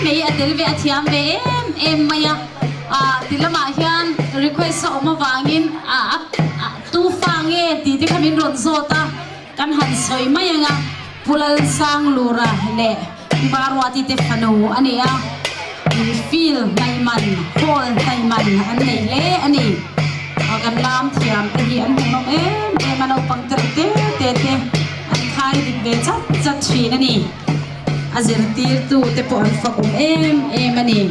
mấy anh đến về thiam về em mày thì là mà hiện request số mà vangin tu phang nghe thì kami run zota kan han soi mày nga pulal sang lura le baru ati te fanu ani feel nay man hall nay man ani le ani akan lam thiam te hi an hong em anau pang te an khai dik ve chat thri na ni azir tir tu te po an fakum em ani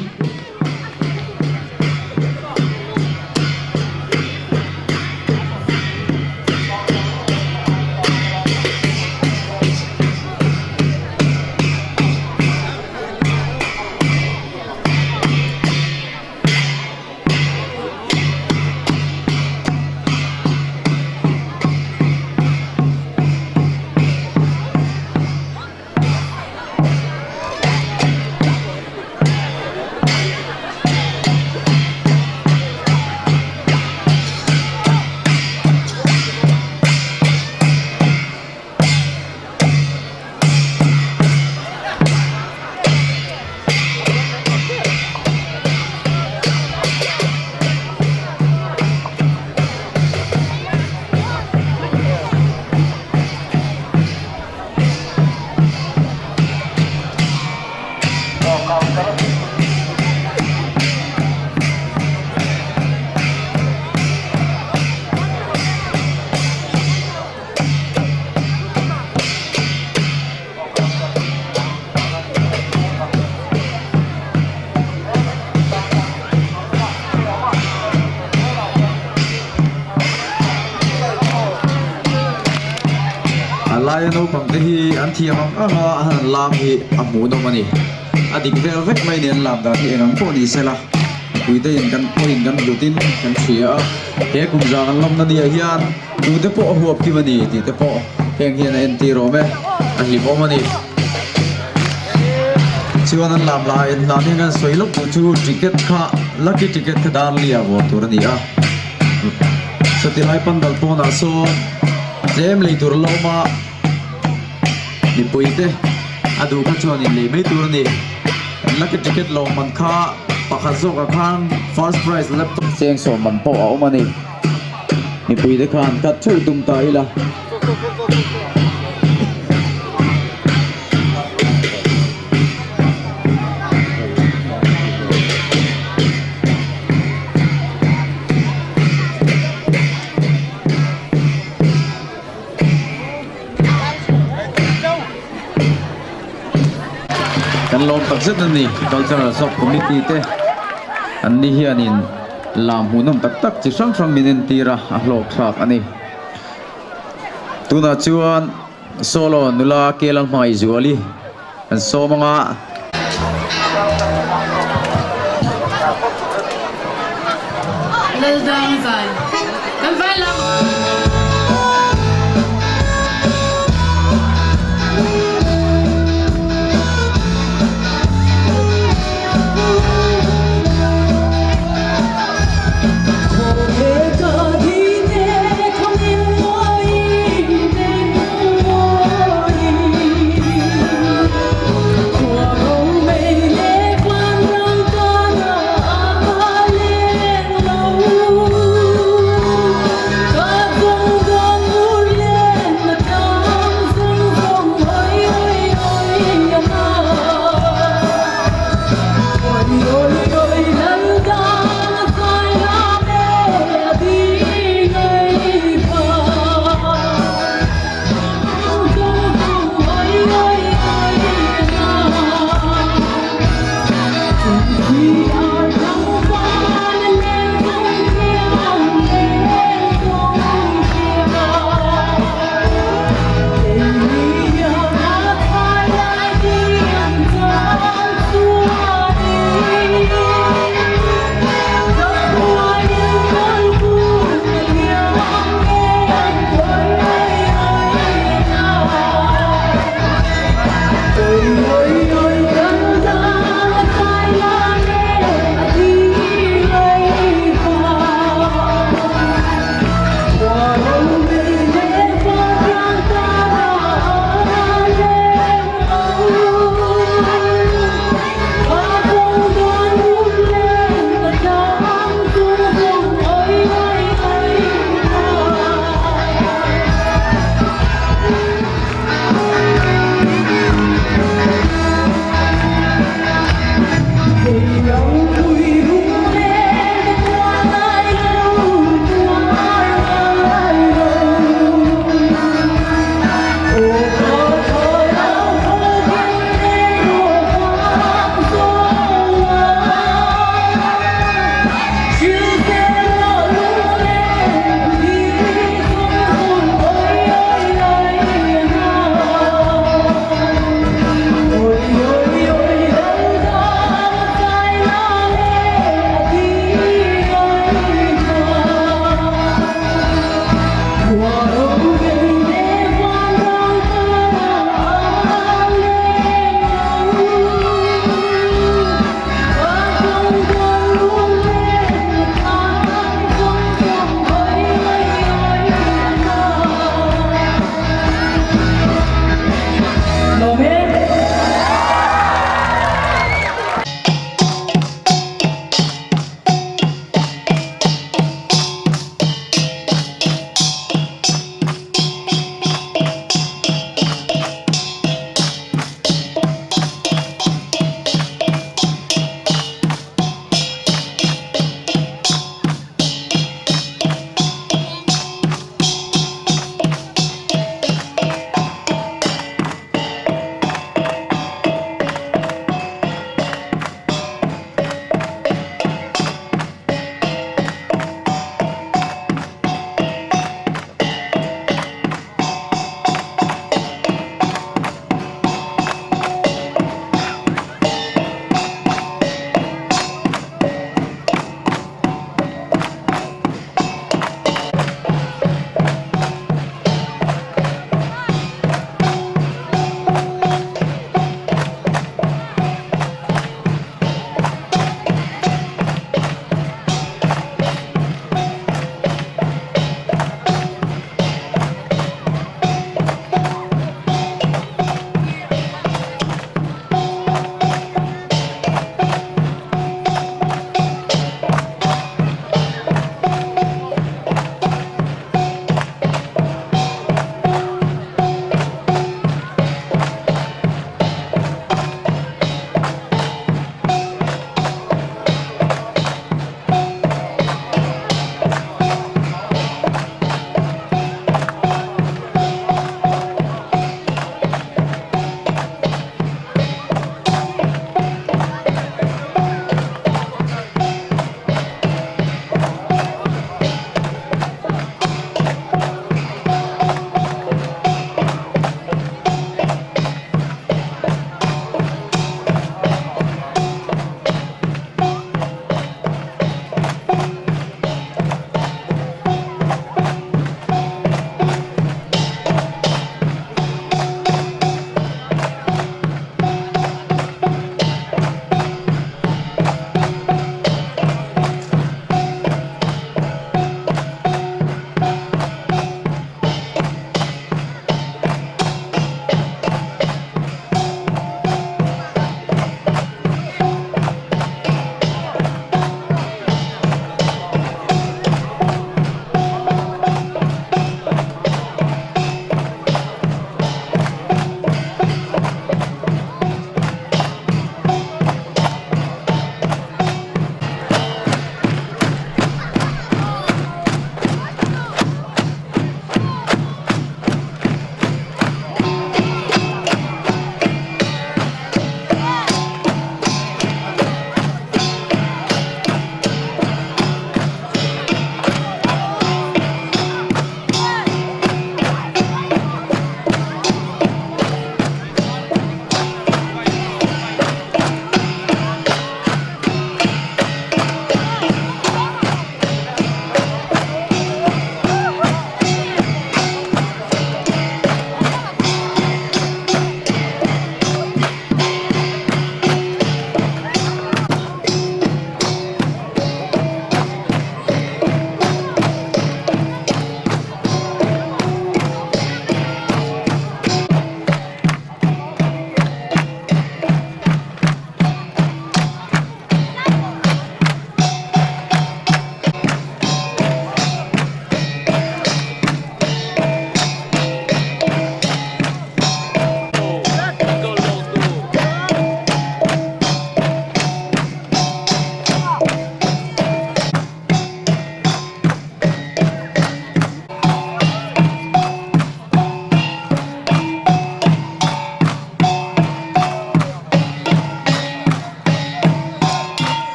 Lai no pang te hi an thiam an lam hi amu no mani adik vel vek mai nen lam da thi engam po ni sela pui te in kan point kan lutin kan thia he kum ja kan lom na ni hian tu te po huap ki mani ti te po heng hian en ti ro me a hi po mani chuan an lam la en la ni kan soi lok chu ticket kha lucky ticket ka dar lia wo tur ni a satilai pandal po na so jem le tur lo ma ni puite adu ka chuan in le mai tur ni lucky ticket lo man kha pakha zo ka khan first prize laptop seng so man po au mani ni puite khan ka thu tum ta ila lom tak zet na ni cultural shop committee te an ni hianin lam hunam tak tak chi sang sang minen tira a hlok thak ani tuna chuan solo nula kelal mai zuali an so manga Laldan zai kan vai lam God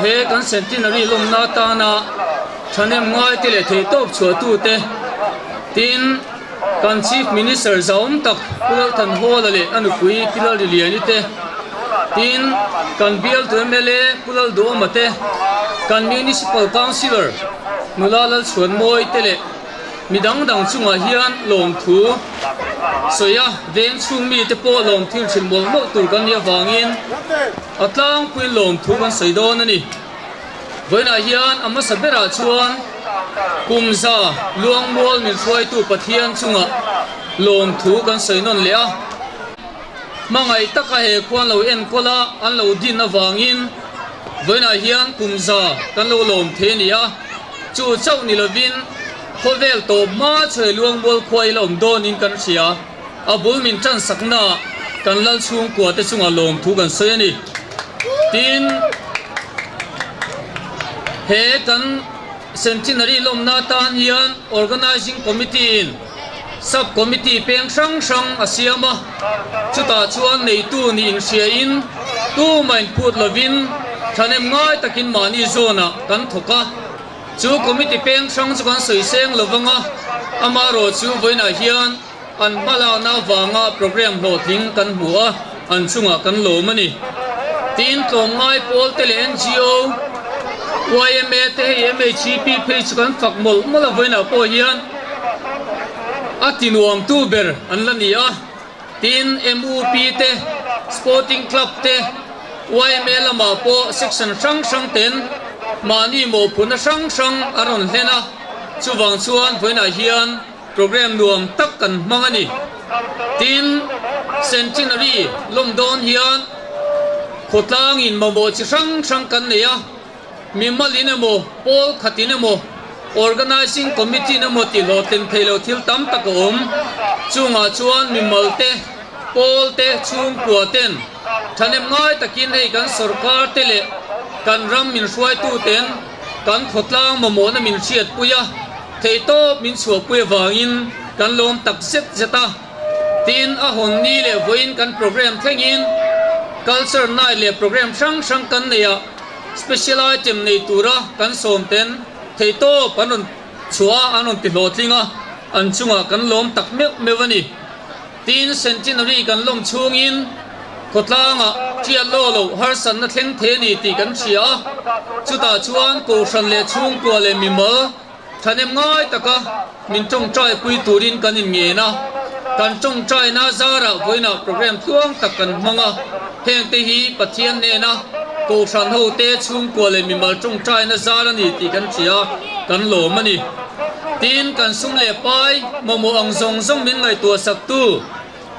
he kan centenary lawmna ta na thanem ngai te le thei top chua tu te tin kan chief minister zaum tak pulal Thanhawla le anupui pilal liani te tin kan bial tu MLA pulal do mate kan municipal councillor nulalal chuan moi te le midang dang chunga hian Hawngtu soya veng chung mi te po lom thil chin bol mo tur kan ya wangin atlang pui Hawngtu kan saidon ani voina hian ama sabera chuan kumza luangmual Field pathian chunga Hawngtu kan sainon le a mangai taka he khuan lo en kola an lo din na wangin voina hian kumza kan lo lom the ni a chu chau ni lovin khovel to ma chhei luangmual khwai lom don in kan sia abul min chan sakna kan lal chung kwa te chunga Hawngtu kan sai ani tin he kan centenary lawmna tan hian organizing committee sub committee peng sang sang asiama chuta chuan nei tu ni in sia in tu main put lovin thanem ngai takin mani zona kan thoka chu committee peng sang chu kan soi seng lovanga amaro chu voina hian an mala na wanga program lo thing kan hua an chunga kan lo mani tin tlom ngai pol tele NGO YMA te MHP page kan fakmol mala voina po hian atinuam tuber an lania tin MUP te sporting club te YMA lama po section sang sang ten mani mo phuna sang sang aron hlena chuwang chuan voina hian program nuam tak kan mangani tin centenary lomdon hian khotlang in mamo chi sang sang kan neya mimalina mo pol khatina mo organizing committee na mo ti lo ten thelo thil tam tak chunga chuan mimalte polte chung puaten thanem ngai takin hei kan sarkar tele kan ram min hruai tu ten kan khotlang mamo na min chiat puya thei to min chua pui wangin kan lom tak set zeta tin a hon ni le voin kan program thengin culture night le program sang sang kan neya special item nei tura kan som ten thei to panon chua anon ti lo tlinga an chunga kan lom tak mewani tin centenary kan lom chungin khotlanga chia lo har san na thleng the ni ti kan chia chuta chuan ko san le chung ko le mimal thanem ngai taka min tong trai pui turin kan in nge na kan tong trai na zara voina program thuang tak kan manga heng te hi pathian ne na ko san ho te chung ko le mimal tong trai na zara ni ti kan chia kan lo mani tin kan sum le pai momo ang zong zong min ngai tua sak tu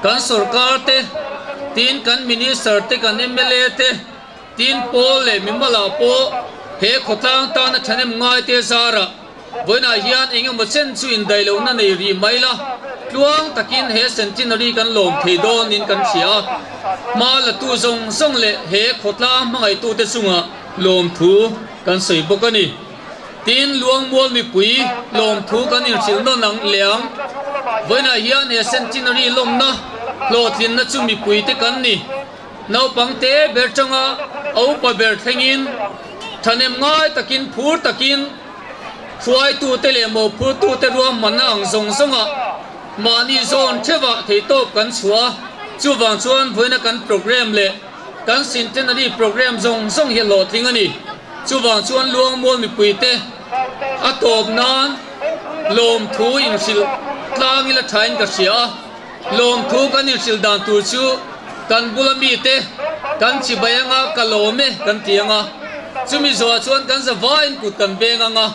kan sarkar te tin kan minister te kan MLA te tin pol le mimala po he khotang ta na thanem ngai te zara voina hian engem chen chu in dailo na nei ri maila tluang takin he centenary kan lom thei don in kan chia mala tu zong zong le he khotlang mangai tu te chunga Hawngtu kan sei bokani tin luangmual mi pui Hawngtu kan in chil no nang leang voina hian he centenary lawmna lotlin na chu mi pui te kan ni nau pangte berchanga au pa ber thengin thanem ngai takin phur takin hruai tu te le mo phur tu te ruam manna ang zong zonga mani zon thewa thei top kan chua chuwang chuan voina kan program le kan centenary program zong zong hi lo thingani chuwang chuan luangmual mi pui te atop nan Hawngtu in sil tlang ila thain ka sia Hawngtu kan in sil dan tu chu kan bulami te kan chibayanga kalome kan tianga chumi zo chuan kan zawain kut kan benga nga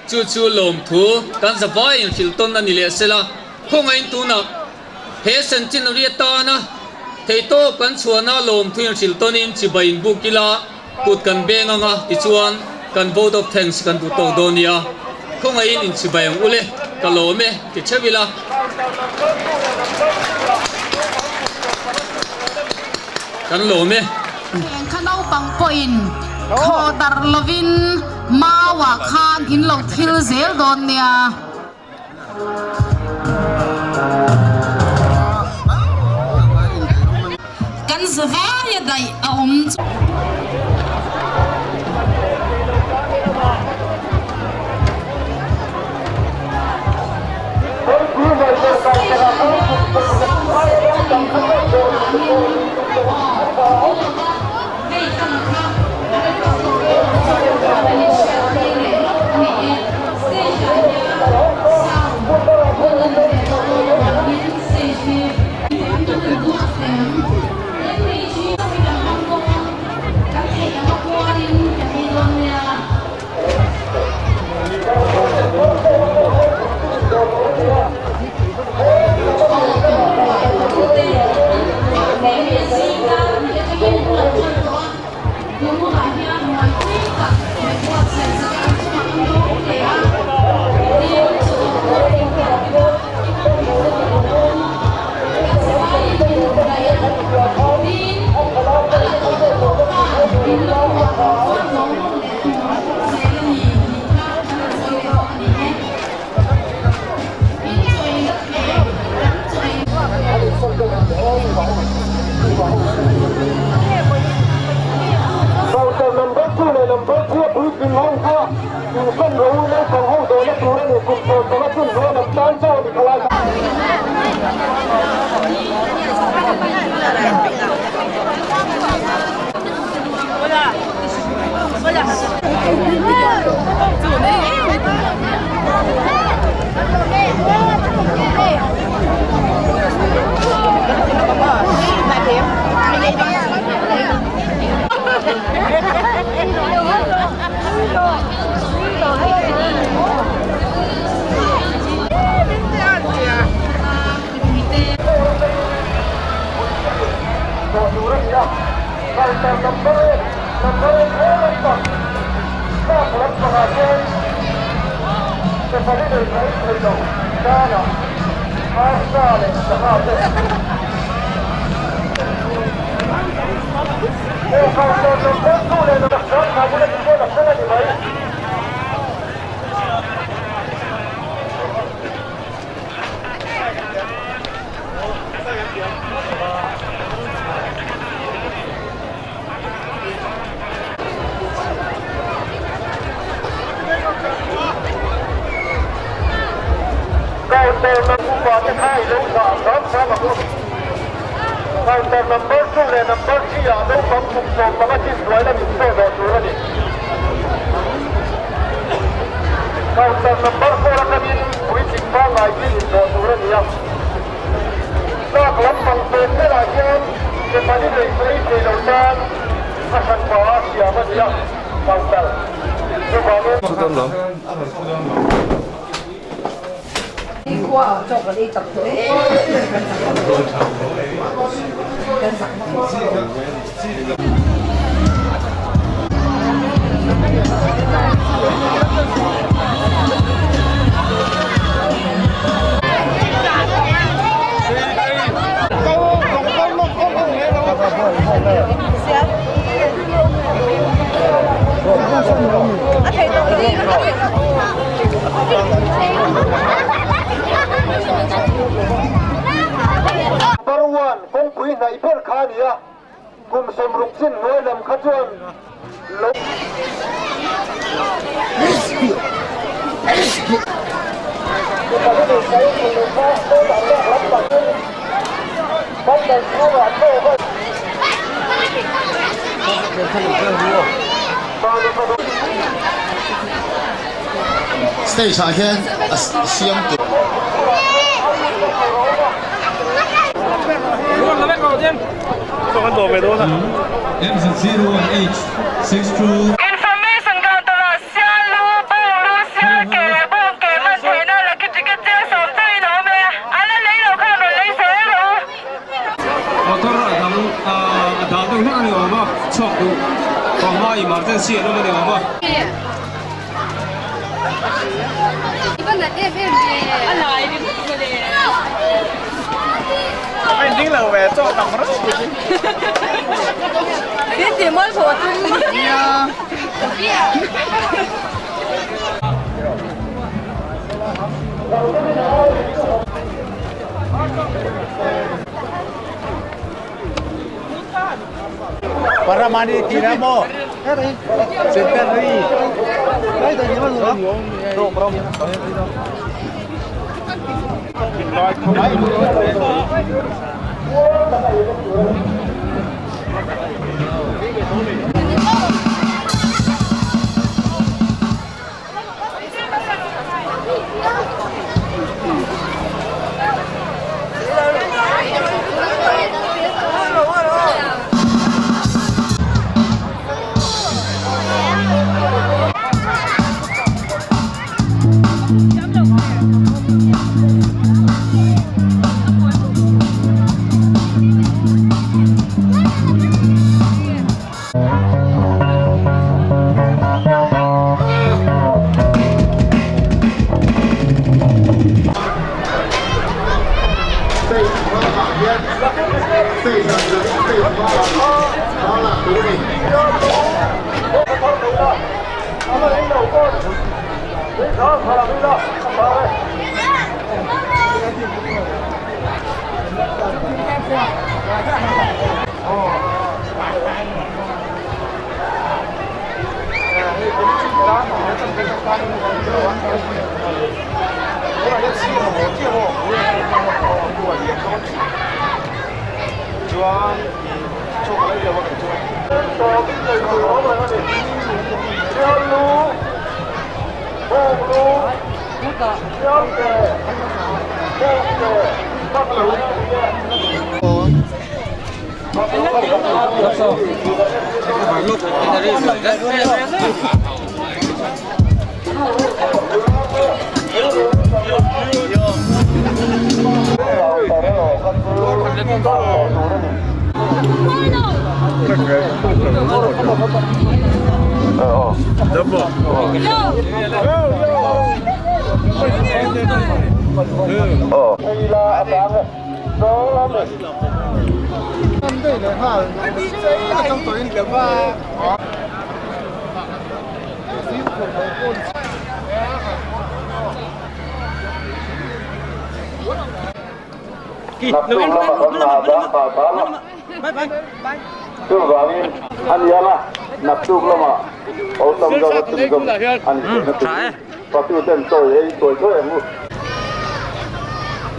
chu Hawngtu kan zawain sil ton ani le sela khongain tu na he centenary ta na thei to kan chuana Hawngtu in sil tonin chibain bukila kut kan benga nga ti chuan kan vote of thanks kan tu to donia khongain in chibayang ule kalome ti chevila kan lome khanau pang point khodar lovin mawa khan in lo thil zel don nia kan zawaya dai Stage 下先Siampuii。M0 and H 6 true Information ka tala Sailo Bulu Sia ke bon ke man the na la kit kit te som Sailo me ala lei lo kha lo lei se lo motor adang tu ni apa chok tu kau emergency ada mana apa Iban dah dia dia. Alah ini boleh. Ending là về cho tầm rất Dia dia mau buat tu. Para mani tiramo Centenary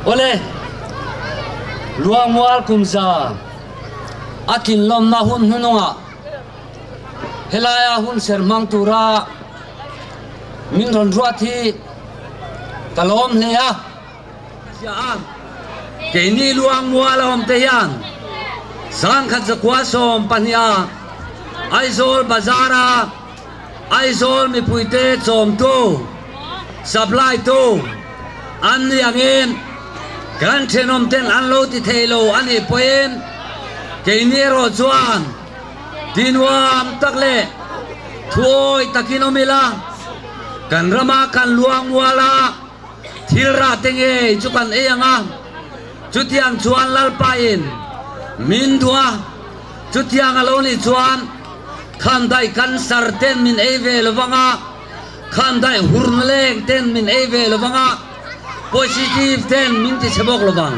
Ole Luangmual kumza akin lom na hun hununga helaya Hunserh mangtura min ron ruathi kalom leya siam keini Luangmual om teyan sang khat zakwa som pania aizol bazara aizol mi puite chom tu supply tu an liangin kan thenom ten an lo ti thelo ani poem keini ro chuan dinwam takle thoi takinomila kan rama kan Luangmuala thilra tenge chukan eyanga chutiang chuan lalpain min dua chutiang aloni chuan khandai kan sar ten min eve lovanga khandai hurnleng ten min eve lovanga positive ten min ti sebok lovang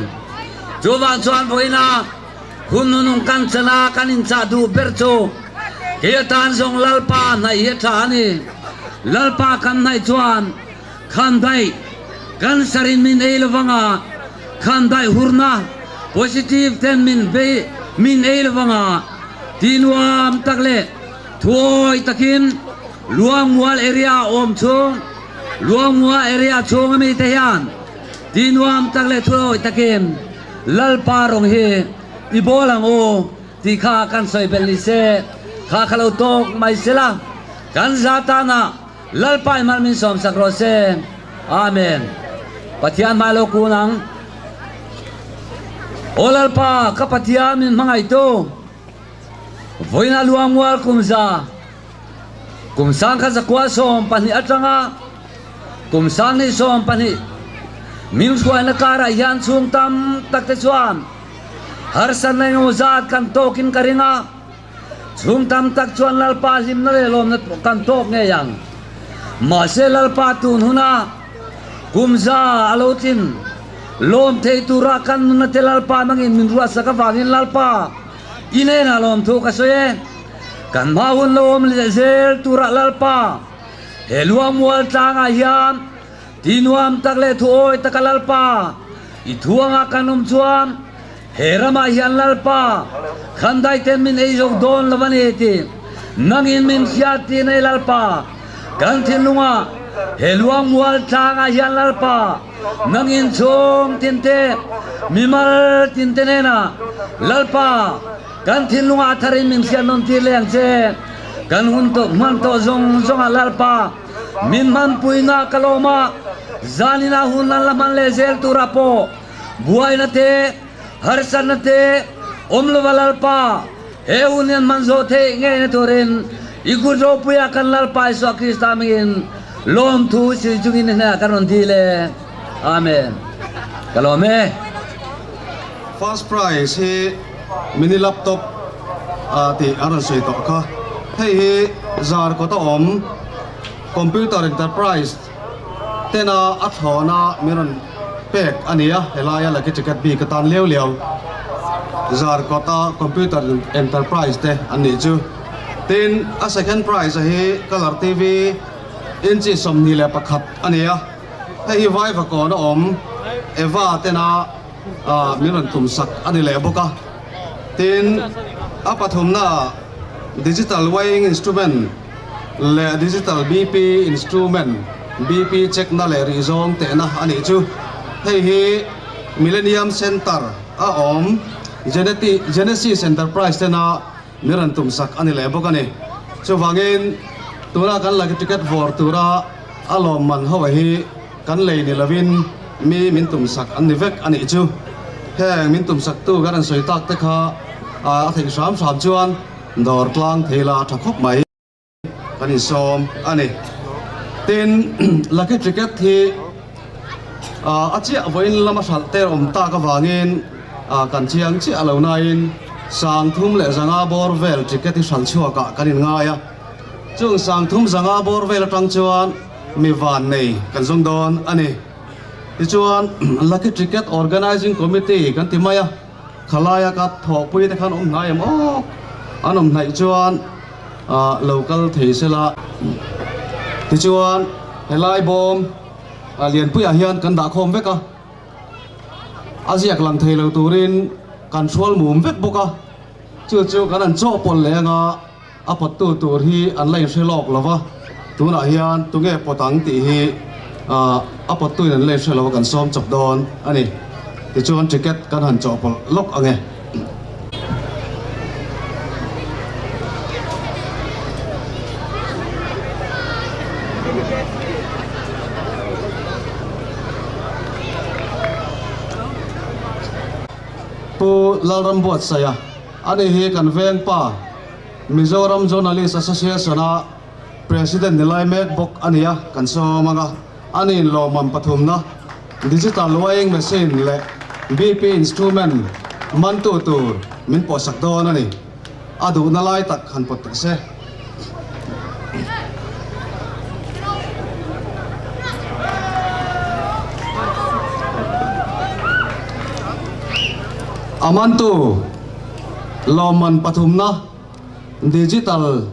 jowan chuan voina hununung kan chana kanin cha du bercho ke tan zong lalpa nai he thani lalpa kan nai chuan khandai kan sarin min ei lovanga khandai hurna positive ten min ei lovanga tinwam takle thoi takin Luangmual area om chung Luangmual area chung ami te hian tinwam takle thoi takin lalpa rong he ibolang o ti kha kan soi belli se kha khalo tok mai sela kan zatana lalpai malmin som sakro se amen pathian malo kunang olalpa kapatian min mangai to voina Luangmual kumsang kha zakwa som pani atanga kumsang ni som pani min khoi na kara yan chung tam takte chuan har san nai ngozat kan tokin karinga chung tam tak chuan lalpa lim na le lom na kan tok nge yang ma se lalpa tun huna kumza alotin lom thei tura kan na te lalpa mangin min ruwa saka wangin lalpa ine na lom thu ka soye kan ma hun lom le zel tura lalpa he Luangmual tanga hiam tinwam takle thuoi takalalpa i thuanga kanum chuan herama hian lalpa khandai ten min ei jok don lawani ti nangin min khiati nei lalpa kan thinlunga he Luangmual tanga hian lalpa nangin chong tinte mimal tinte nena lalpa kan thinlunga tharin min khian non ti leng che kan hun to man to zong lalpa min man puina kaloma zanina hunan laman le zel turapo buai na te harsan na te omlo lalpa he unian manzo the nge na toren igujo puya kan lalpa so krista mingin lom thu si jungin na karon dile amen kalome first prize he mini laptop ti aran soi to kha hei zar ko ta om computer enterprise tena athona miron pek ania helaya laki ticket bi katan leo zar ko ta computer enterprise te ani chu tin a second prize he color tv อินจิสมนี่แหละประคับอันนี้ให้ไว้ประกอบนะเอว่าเตนะมีรันตุมสักอันนี้แหละบุกะทีนปฐมนะdigital weighing instrument และ digital BP instrument BP check นั่นแหละรีซองเตนะอันนี้จูให้Millennium Center Genesis Enterprise เตนะมีรันตุมสักอันนี้แหละบุกะนี่จูฟังเงินตัวละกันลักติเกตวอร์ตัวละอารมณ์มันเขาไว้กันเลยนี่ละวินมีมินตุมสักอันนี้เวกอันนี้จูแค่มินตุมสักตู้กันสวยตักเตค่ะถึงสามจวนดอร์กลางเทลาทักคบไหมกันนี้ซ้อมอันนี้เต้นลักติเกตที่อาเจียวันละมาสัลเตอร์ตากวางเงินกันเชียงเชียเหล่านั้นสังทุ่มและสังอาบอร์เวลติเกตที่สัลชัวกะกันง่ายจุงสังทุ่มสังอาบอร์เวลตั้งจวนมีวันนี้กันส่งดอนอันนี้ที่จวนลักติเกต organizing committee กันที่มาขลายกัดถอปุยแต่ขันง่ายมั้งอันนั้นในจวน local ที่เสละที่จวนเฮลัยบอมเรียนผู้ใหญ่เฮียนกันด่าคมเวกะอาเซียกหลังเทเลตูรินกันชวลหมุมเวกบุกะจู่ๆกันนั่นโจ้ปนเลยงะปัตตูตัวที่อันไล่เชลอกละวะตัวน่ะเฮียนตัวเงี้ยปตังตีฮีปัตตูนั่นไล่เชลอกกันซ้อมจับดอนอันนี้ที่จวนจิกเก็ตกันหันโจ้ปนล็อกอันเงี้ยปูลารัมบวชเสียอันนี้กันเวงป้าMizoram Journalist Association President nilai mek bok ania kan so manga anin lo man pathum na digital weighing machine le BP instrument man tu tur min po sak don ani adu na lai tak han pot se aman tu lo man pathum na digital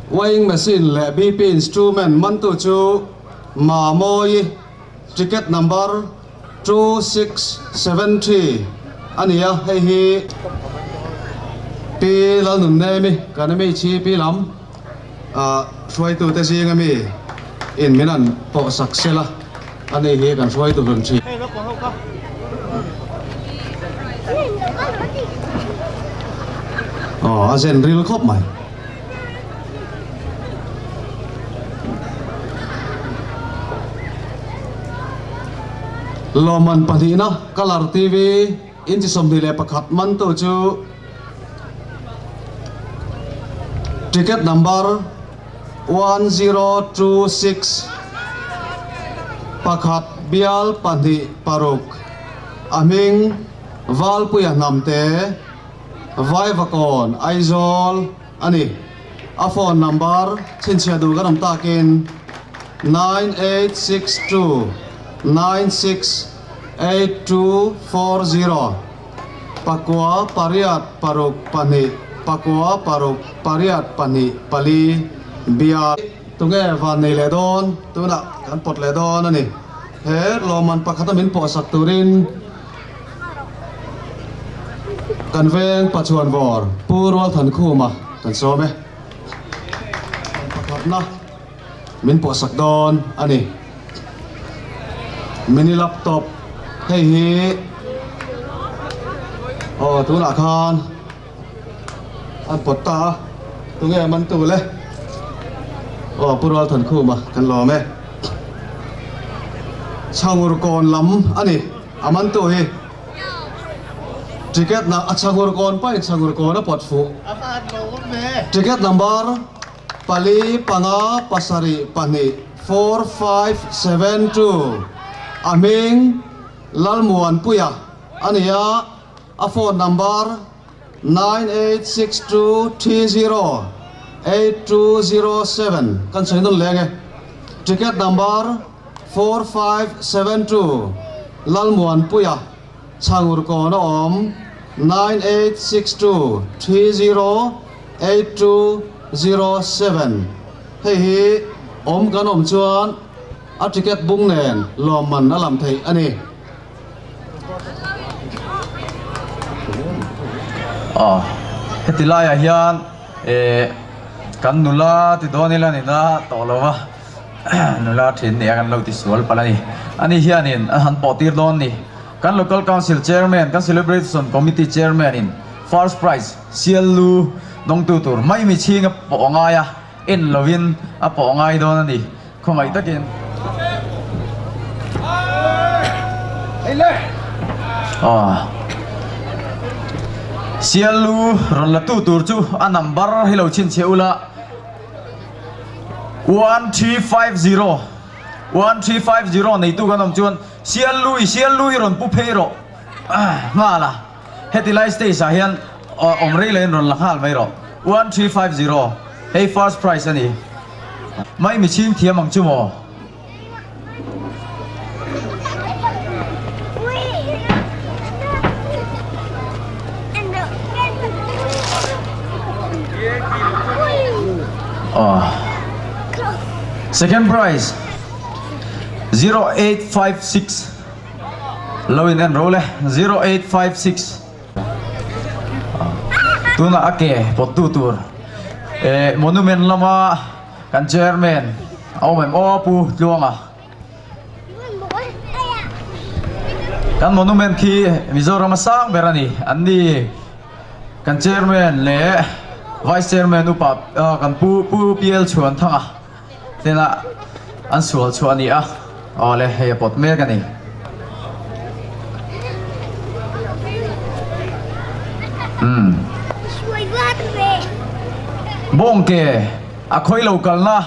weighing machine le BP instrument man tu chu ma moi ticket number 2673 ania hei hi pi la nun ne mi kan mi chi pi lam shwai tu te sing mi in minan po sak sela ani hi kan shwai tu lun chi azen ril khop mai loman padina color TV inchi somdi le pakhat man to chu ticket number 1026 pakhat bial pandi paruk aming valpuya namte vai vakon aizol ani a phone number chinchia du ganam takin 9862 968240 pakwa pariat paruk pani pakwa paruk pariat pani pali bia tunge van nei le don tuna kan pot le don ani he loman pakhatamin po sak turinกันเวงปัจจุบันวอร์ผู้รัวทันคู่มากันโซ่ไหมประกอบนะมินปอสักดอนอันนี้มินิแล็ปท็อปให้ฮีตัวหน้าคานอันปดตาตัวเงี้ยมันตัวเลยผู้รัวทันคู่มากันรอไหมช่างอุรกรล้ำอันนี้อามันตัวฮีticket na achangur kon pa achangur kon na potfu ticket number pali panga pasari pani 4572 aming lalmuan puya ania a phone number 9862308207 kan sai don lenge ticket number 4572 lalmuan puya changur kon om 9862308207 hei hi om kan om chuan a ticket bung nen lom man a lam thei ani hetilai a hian kan nula ti donila ni na tolowa nula thin ne kan lo ti sual palani ani hianin han potir don ni kan local council chairman kan celebration committee chairman in first prize sialu dong tu tur mai mi chinga po nga ya in lovin a po ngai don ani khongai takin sialu ron la tu tur chu a number hilo chin cheula 1350 nei tu kanom chuan sialui ron pu pheiro nga la hetilai stage a hian omrei len ron la khal mai ro 1350 hey first prize ani mai mi ching thiam ang chumo second prize 0856 low in enroll 0856 tuna ake potu tur monument lama kan chairman awem opu luanga kan monument ki Mizoram sang berani andi kan chairman le vice chairman upa kan pu P.L.Chhuanthanga tena an sual chuani a ole he pot me kani bongke a khoi local na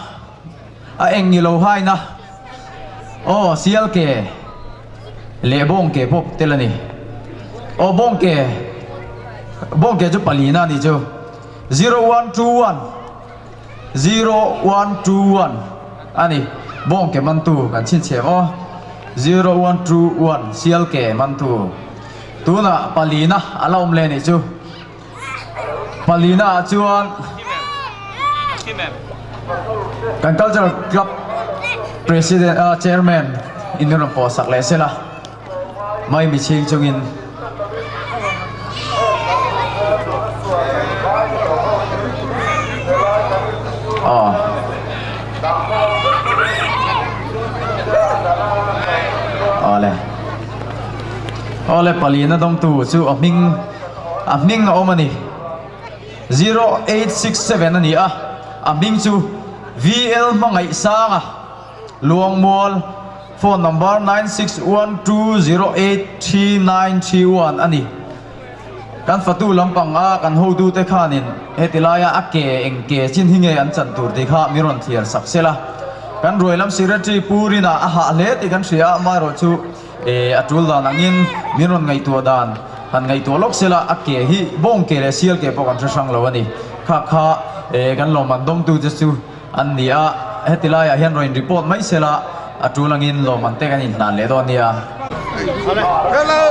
a engi lo hai na sial ke le bongke pop telani bongke chu palina ni chu 0121 ani bongke mantu kan chin chem 0121 sial ke mantu tuna palina alom le ni chu palina chuan kan cultural club president chairman inron po sakle sela mai mi ching chungin ole palina dong tu chu aming omani 0867 ani aming chu VL mangai sanga Luangmual phone number 9612083931 ani kan fatu lampang kan hodu te khanin hetilaya ake engke chin hinge an chan tur te kha miron thiar saksela kan roilam secretary purina aha le ti kan ria maro chu atul dan angin miron ngai tu dan han ngai tu lok sela ake hi bongke le sial ke pokan sang lo ani kha kan lo man dom tu chu an nia hetilaya hian roin report mai sela atul angin lo man te kan in dan le do nia hello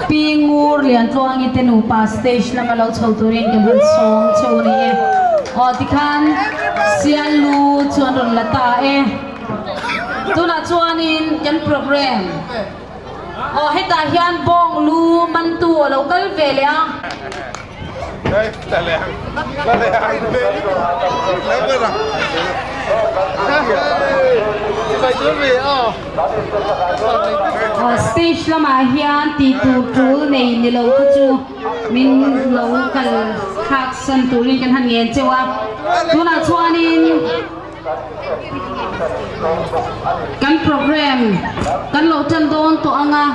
pingur lian tluang i tenu pa stage lama lo chho turin ke ban song chho ni tikhan sialu chuan ron lata tuna chuanin kan program heta hian bong lu man tu local velea stage lama hian ti tu nei ni lo ka chu min local khak san turin kan han ngen chewa tuna chuanin kan program kan lo tan don to anga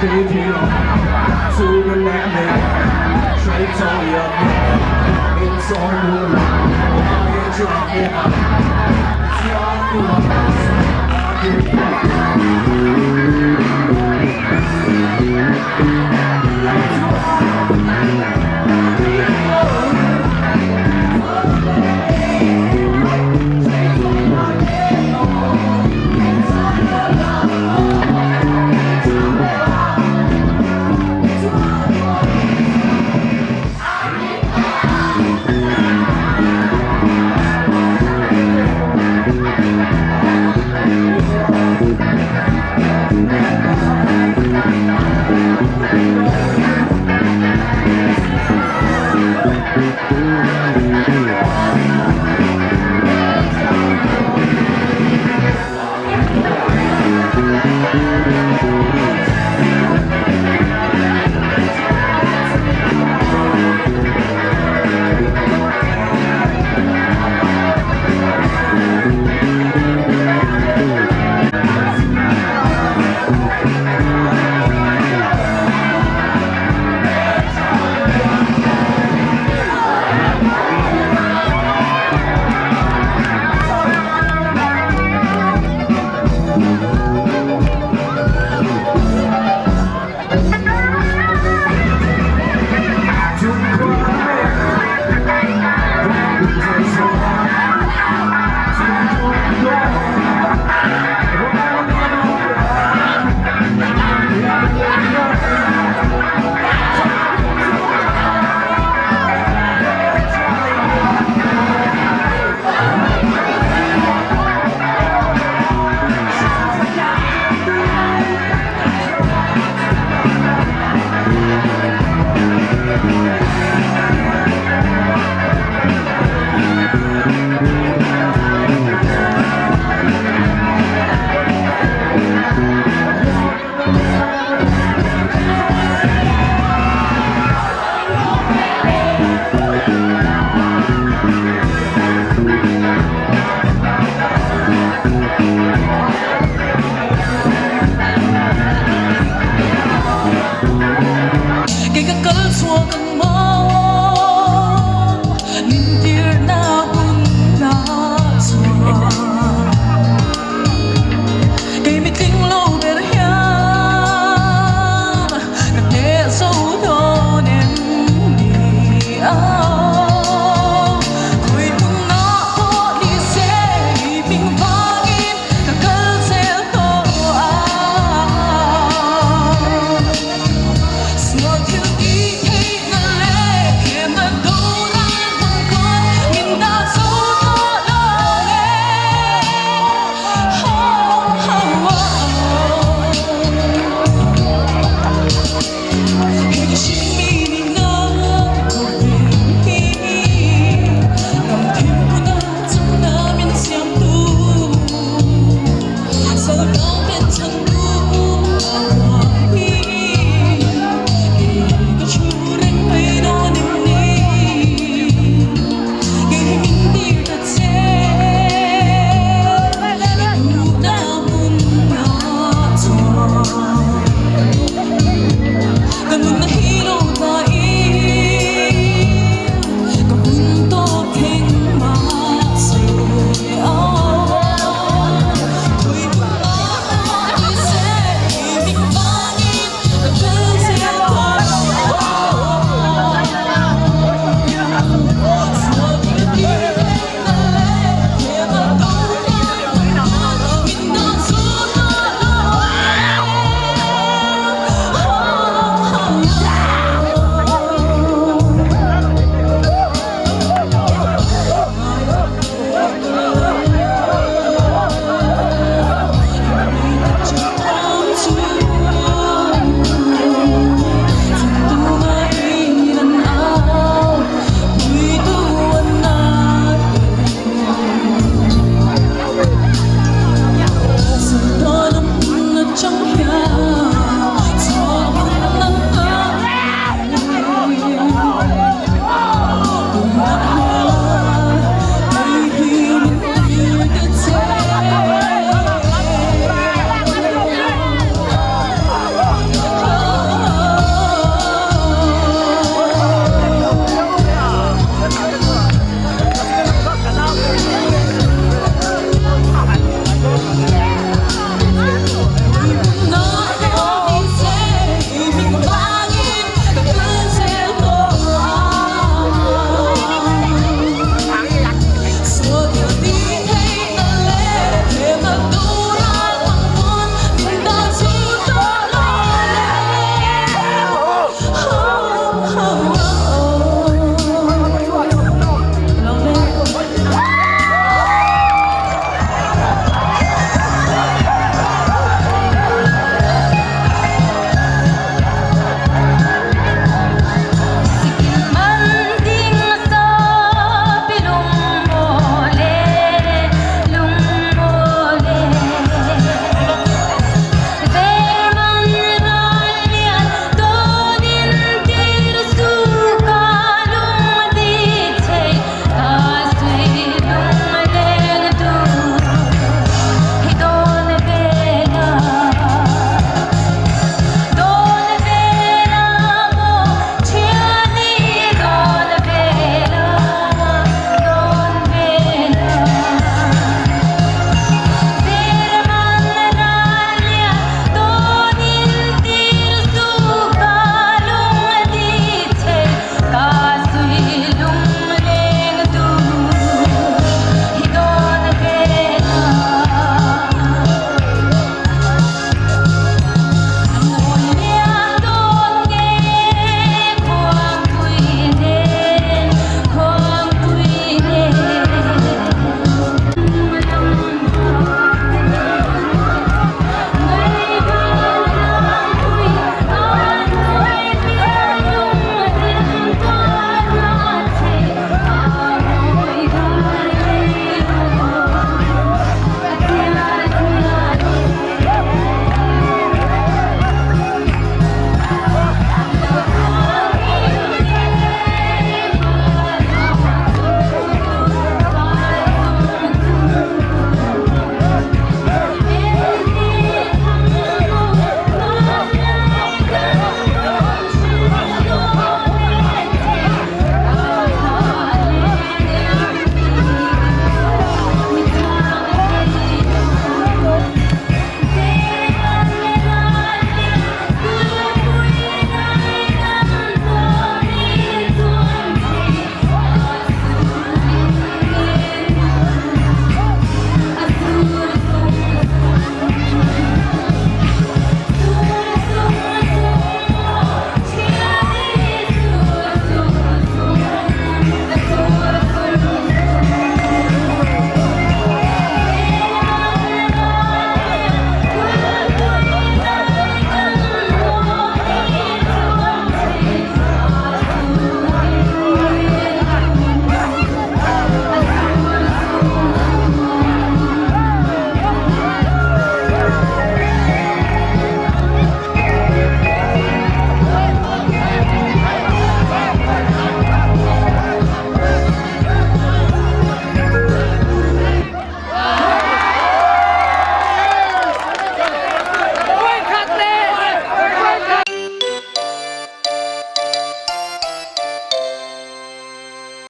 Hãy subscribe cho kênh Ghiền Mì Gõ để không bỏ lỡ